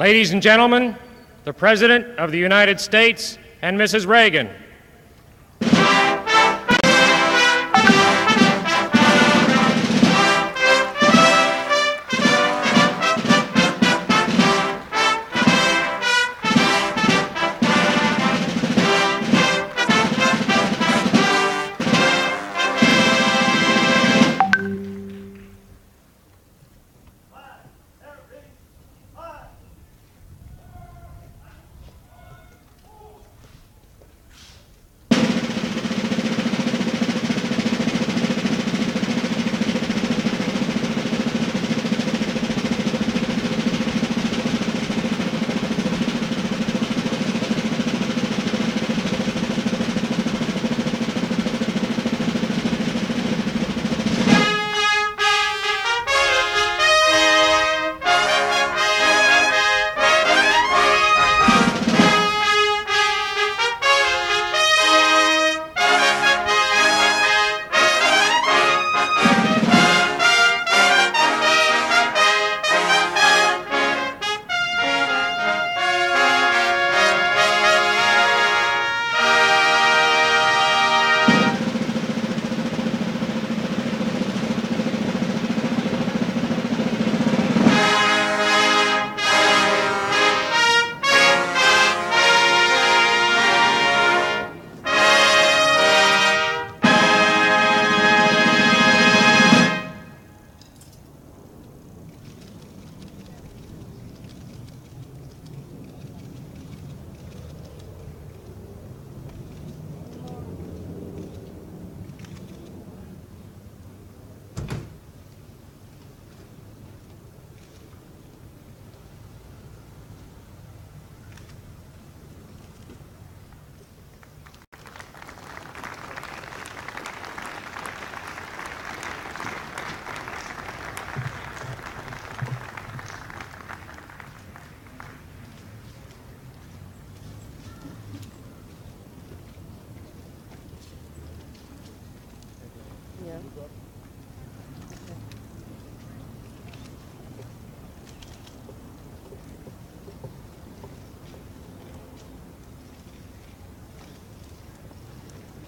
Ladies and gentlemen, the President of the United States and Mrs. Reagan.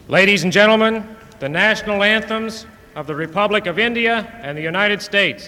Ladies and gentlemen, the national anthems of the Republic of India and the United States.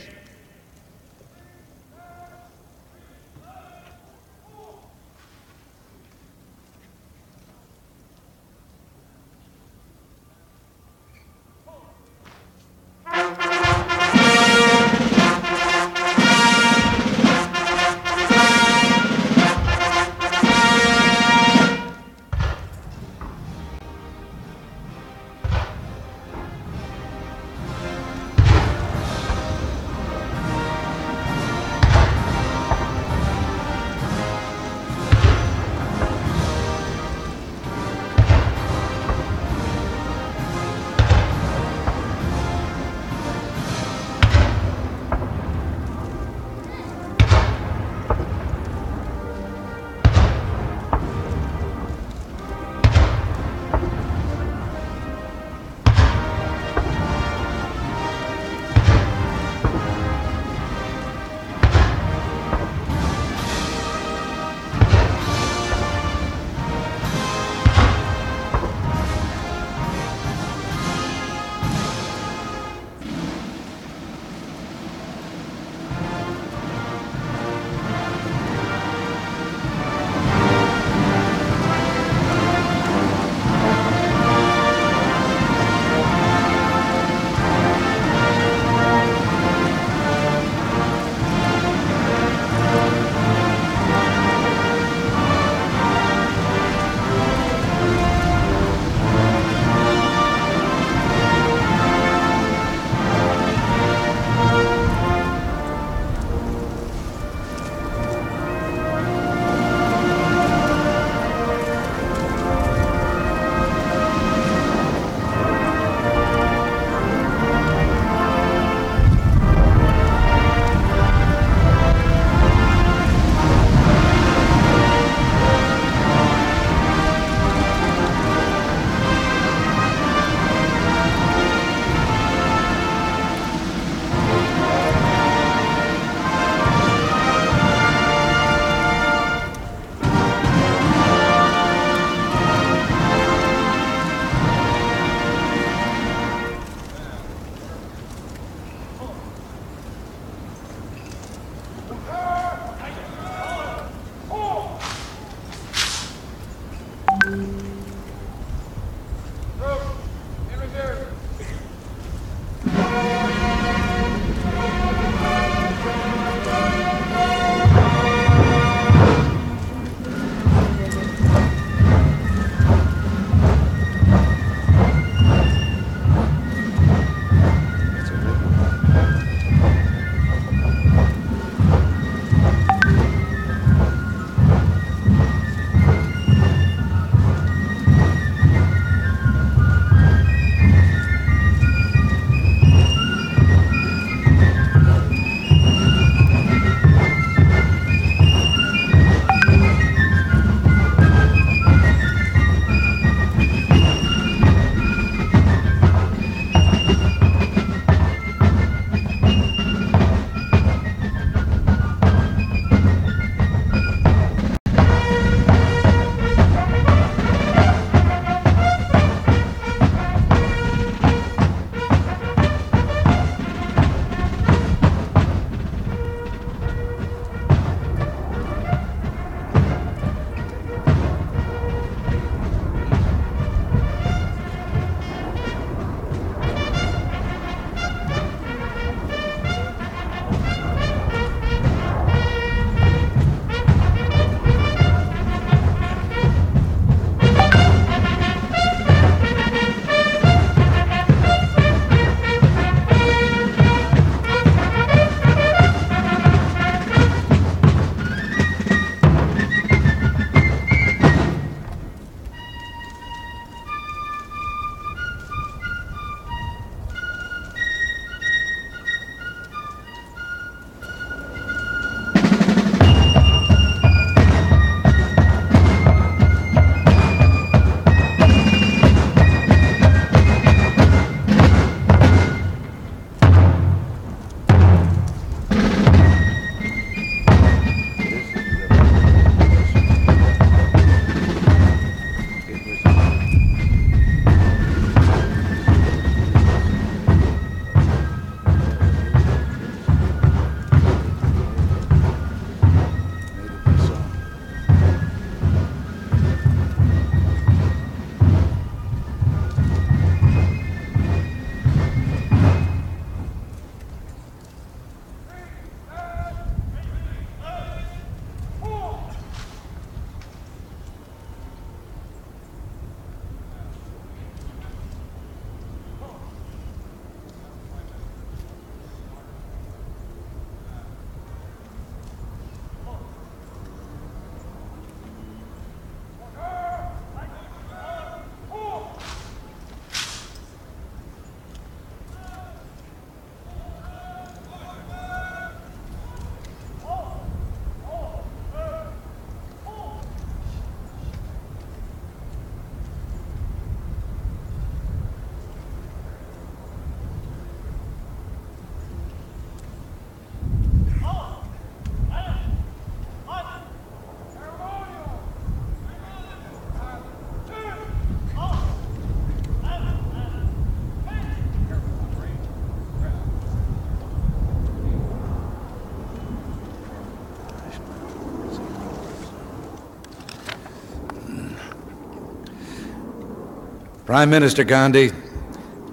Prime Minister Gandhi,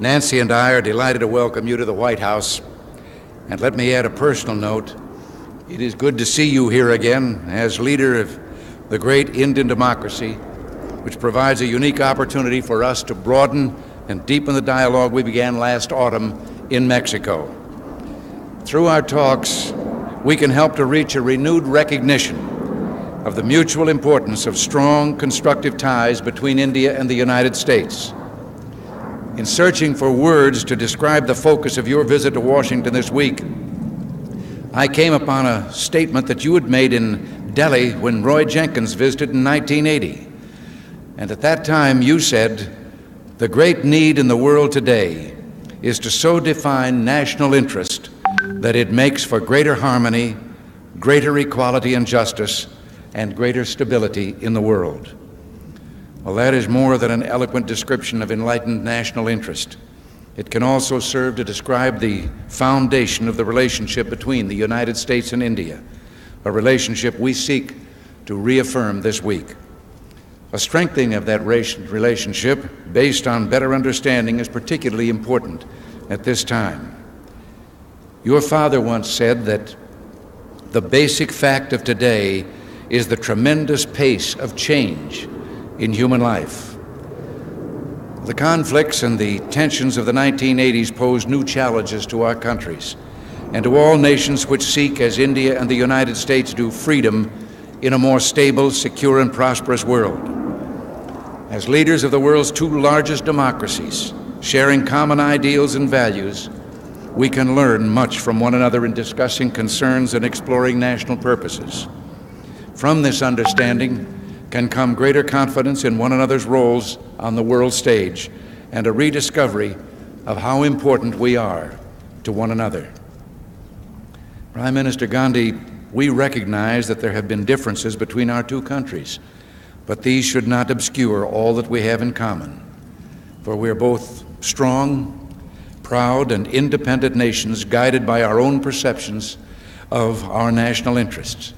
Nancy and I are delighted to welcome you to the White House. And let me add a personal note. It is good to see you here again as leader of the great Indian democracy, which provides a unique opportunity for us to broaden and deepen the dialogue we began last autumn in Mexico. Through our talks, we can help to reach a renewed recognition of the mutual importance of strong, constructive ties between India and the United States. In searching for words to describe the focus of your visit to Washington this week, I came upon a statement that you had made in Delhi when Roy Jenkins visited in 1980. And at that time you said, "The great need in the world today is to so define national interest that it makes for greater harmony, greater equality and justice, and greater stability in the world." Well, that is more than an eloquent description of enlightened national interest. It can also serve to describe the foundation of the relationship between the United States and India, a relationship we seek to reaffirm this week. A strengthening of that relationship based on better understanding is particularly important at this time. Your father once said that the basic fact of today is the tremendous pace of change in human life. The conflicts and the tensions of the 1980s pose new challenges to our countries and to all nations which seek, as India and the United States do, freedom in a more stable, secure, and prosperous world. As leaders of the world's two largest democracies, sharing common ideals and values, we can learn much from one another in discussing concerns and exploring national purposes. From this understanding can come greater confidence in one another's roles on the world stage and a rediscovery of how important we are to one another. Prime Minister Gandhi, we recognize that there have been differences between our two countries, but these should not obscure all that we have in common, for we are both strong, proud, and independent nations guided by our own perceptions of our national interests.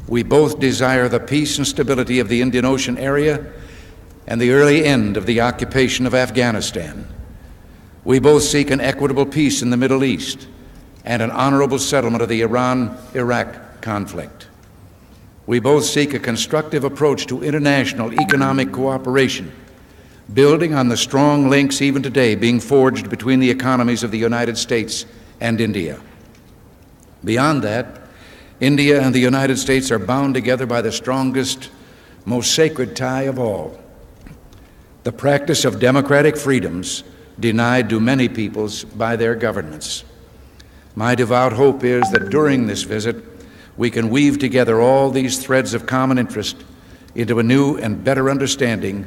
We both desire the peace and stability of the Indian Ocean area and the early end of the occupation of Afghanistan. We both seek an equitable peace in the Middle East and an honorable settlement of the Iran-Iraq conflict. We both seek a constructive approach to international economic cooperation, building on the strong links even today being forged between the economies of the United States and India. Beyond that, India and the United States are bound together by the strongest, most sacred tie of all, the practice of democratic freedoms denied to many peoples by their governments. My devout hope is that during this visit, we can weave together all these threads of common interest into a new and better understanding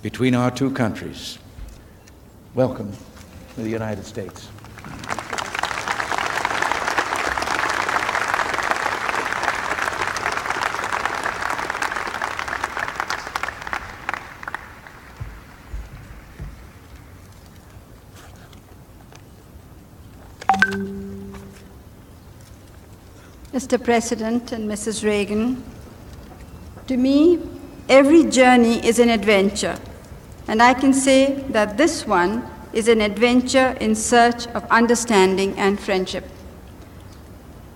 between our two countries. Welcome to the United States. Mr. President and Mrs. Reagan, to me, every journey is an adventure, and I can say that this one is an adventure in search of understanding and friendship.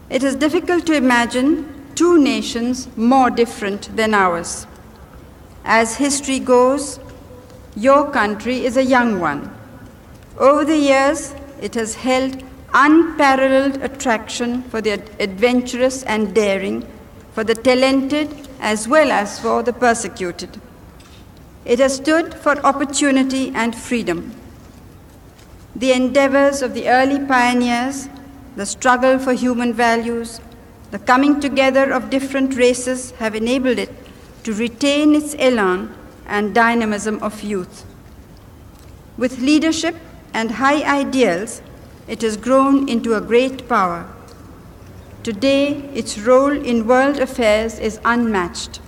It is difficult to imagine two nations more different than ours. As history goes, your country is a young one. Over the years, it has held unparalleled attraction for the adventurous and daring, for the talented as well as for the persecuted. It has stood for opportunity and freedom. The endeavors of the early pioneers, the struggle for human values, the coming together of different races have enabled it to retain its elan and dynamism of youth. With leadership and high ideals, it has grown into a great power. Today, its role in world affairs is unmatched.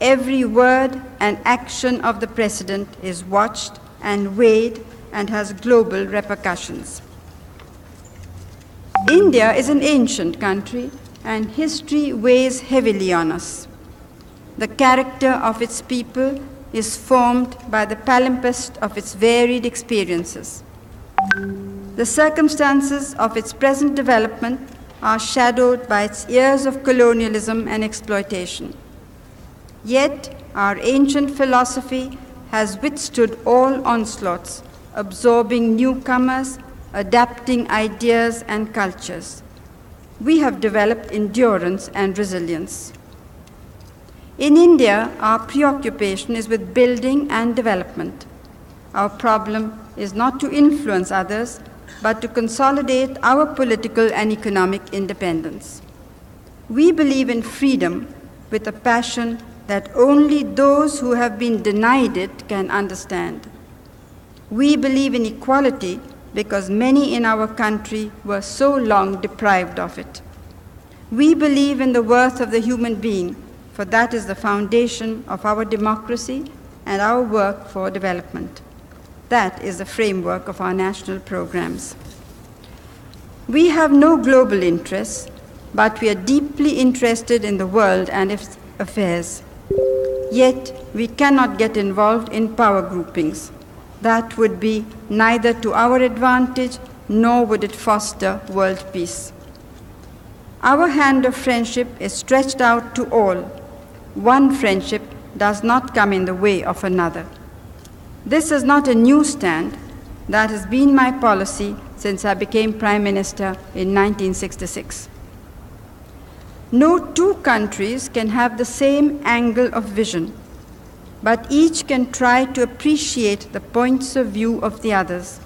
Every word and action of the President is watched and weighed and has global repercussions. India is an ancient country, and history weighs heavily on us. The character of its people is formed by the palimpsest of its varied experiences. The circumstances of its present development are shadowed by its years of colonialism and exploitation. Yet, our ancient philosophy has withstood all onslaughts, absorbing newcomers, adapting ideas and cultures. We have developed endurance and resilience. In India, our preoccupation is with building and development. Our problem is not to influence others, but to consolidate our political and economic independence. We believe in freedom with a passion that only those who have been denied it can understand. We believe in equality because many in our country were so long deprived of it. We believe in the worth of the human being, for that is the foundation of our democracy and our work for development. That is the framework of our national programs. We have no global interests, but we are deeply interested in the world and its affairs. Yet, we cannot get involved in power groupings. That would be neither to our advantage, nor would it foster world peace. Our hand of friendship is stretched out to all. One friendship does not come in the way of another. This is not a new stand. That has been my policy since I became Prime Minister in 1966. No two countries can have the same angle of vision, but each can try to appreciate the points of view of the others.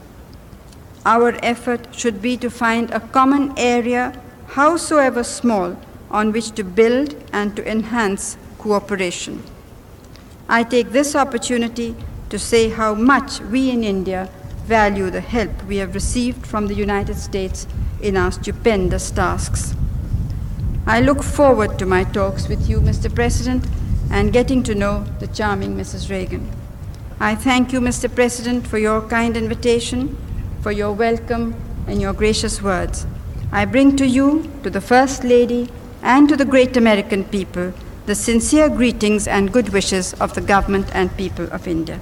Our effort should be to find a common area, howsoever small, on which to build and to enhance cooperation. I take this opportunity to say how much we in India value the help we have received from the United States in our stupendous tasks. I look forward to my talks with you, Mr. President, and getting to know the charming Mrs. Reagan. I thank you, Mr. President, for your kind invitation, for your welcome and your gracious words. I bring to you, to the First Lady, and to the great American people, the sincere greetings and good wishes of the government and people of India.